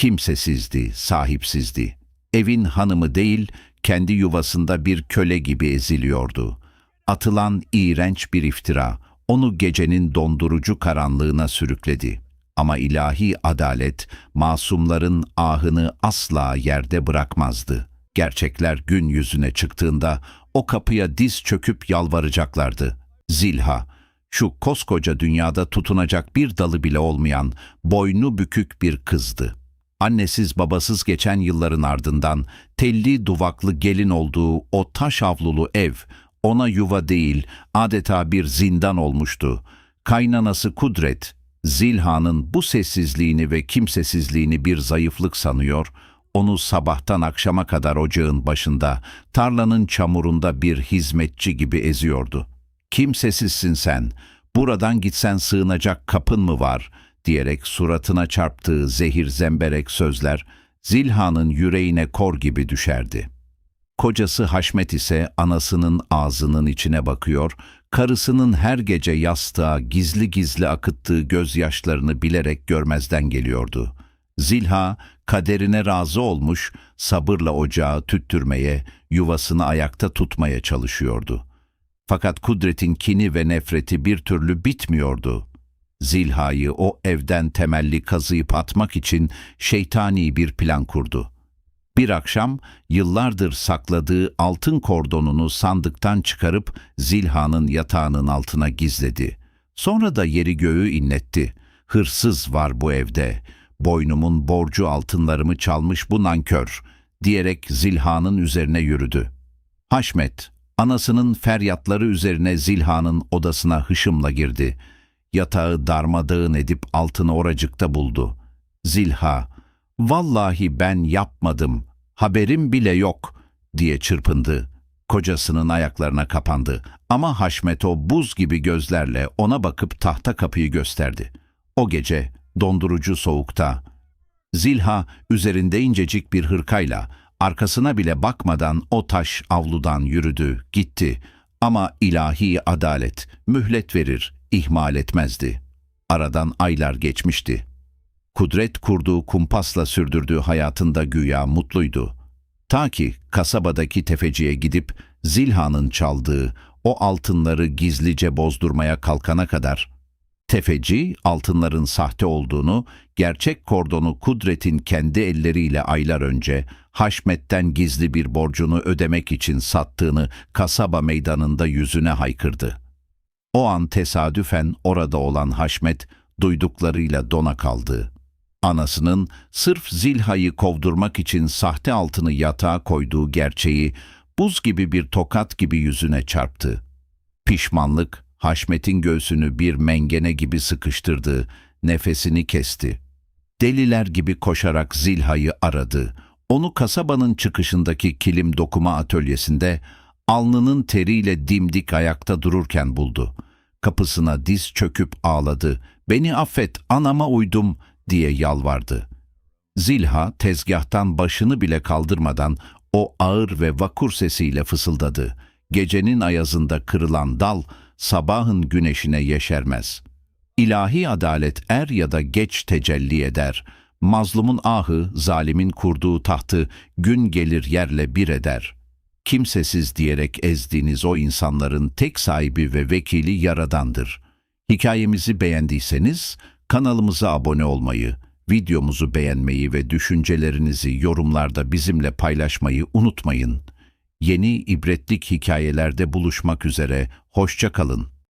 Kimsesizdi, sahipsizdi. Evin hanımı değil, kendi yuvasında bir köle gibi eziliyordu. Atılan iğrenç bir iftira, onu gecenin dondurucu karanlığına sürükledi. Ama ilahi adalet, masumların ahını asla yerde bırakmazdı. Gerçekler gün yüzüne çıktığında o kapıya diz çöküp yalvaracaklardı. Zilha, şu koskoca dünyada tutunacak bir dalı bile olmayan, boynu bükük bir kızdı. Annesiz babasız geçen yılların ardından telli duvaklı gelin olduğu o taş avlulu ev, ona yuva değil, adeta bir zindan olmuştu. Kaynanası Kudret, Zilha'nın bu sessizliğini ve kimsesizliğini bir zayıflık sanıyor, onu sabahtan akşama kadar ocağın başında, tarlanın çamurunda bir hizmetçi gibi eziyordu. "Kimsesizsin sen, buradan gitsen sığınacak kapın mı var?" diyerek suratına çarptığı zehir zemberek sözler, Zilha'nın yüreğine kor gibi düşerdi. Kocası Haşmet ise anasının ağzının içine bakıyor, karısının her gece yastığa gizli gizli akıttığı gözyaşlarını bilerek görmezden geliyordu. Zilha, kaderine razı olmuş, sabırla ocağı tüttürmeye, yuvasını ayakta tutmaya çalışıyordu. Fakat Kudret'in kini ve nefreti bir türlü bitmiyordu. Zilha'yı o evden temelli kazıyıp atmak için şeytani bir plan kurdu. Bir akşam yıllardır sakladığı altın kordonunu sandıktan çıkarıp Zilha'nın yatağının altına gizledi. Sonra da yeri göğü inletti. "Hırsız var bu evde, boynumun borcu altınlarımı çalmış bu nankör," diyerek Zilha'nın üzerine yürüdü. Haşmet, anasının feryatları üzerine Zilha'nın odasına hışımla girdi. Yatağı darmadağın edip altını oracıkta buldu. Zilha, "Vallahi ben yapmadım, haberim bile yok," diye çırpındı. Kocasının ayaklarına kapandı ama Haşmet o buz gibi gözlerle ona bakıp tahta kapıyı gösterdi. O gece dondurucu soğukta Zilha üzerinde incecik bir hırkayla arkasına bile bakmadan o taş avludan yürüdü, gitti. Ama ilahi adalet mühlet verir, ihmal etmezdi. Aradan aylar geçmişti. Kudret kurduğu kumpasla sürdürdüğü hayatında güya mutluydu. Ta ki kasabadaki tefeciye gidip Zilha'nın çaldığı o altınları gizlice bozdurmaya kalkana kadar. Tefeci, altınların sahte olduğunu, gerçek kordonu Kudret'in kendi elleriyle aylar önce Haşmet'ten gizli bir borcunu ödemek için sattığını kasaba meydanında yüzüne haykırdı. O an tesadüfen orada olan Haşmet, duyduklarıyla dona kaldı. Anasının sırf Zilha'yı kovdurmak için sahte altını yatağa koyduğu gerçeği buz gibi bir tokat gibi yüzüne çarptı. Pişmanlık, Haşmet'in göğsünü bir mengene gibi sıkıştırdı, nefesini kesti. Deliler gibi koşarak Zilha'yı aradı. Onu kasabanın çıkışındaki kilim dokuma atölyesinde, alnının teriyle dimdik ayakta dururken buldu. Kapısına diz çöküp ağladı. "Beni affet, anama uydum," diye yalvardı. Zilha tezgahtan başını bile kaldırmadan o ağır ve vakur sesiyle fısıldadı. "Gecenin ayazında kırılan dal, sabahın güneşine yeşermez. İlahi adalet er ya da geç tecelli eder. Mazlumun ahı, zalimin kurduğu tahtı gün gelir yerle bir eder. Kimsesiz diyerek ezdiğiniz o insanların tek sahibi ve vekili Yaradan'dır." Hikayemizi beğendiyseniz kanalımıza abone olmayı, videomuzu beğenmeyi ve düşüncelerinizi yorumlarda bizimle paylaşmayı unutmayın. Yeni ibretlik hikayelerde buluşmak üzere, hoşça kalın.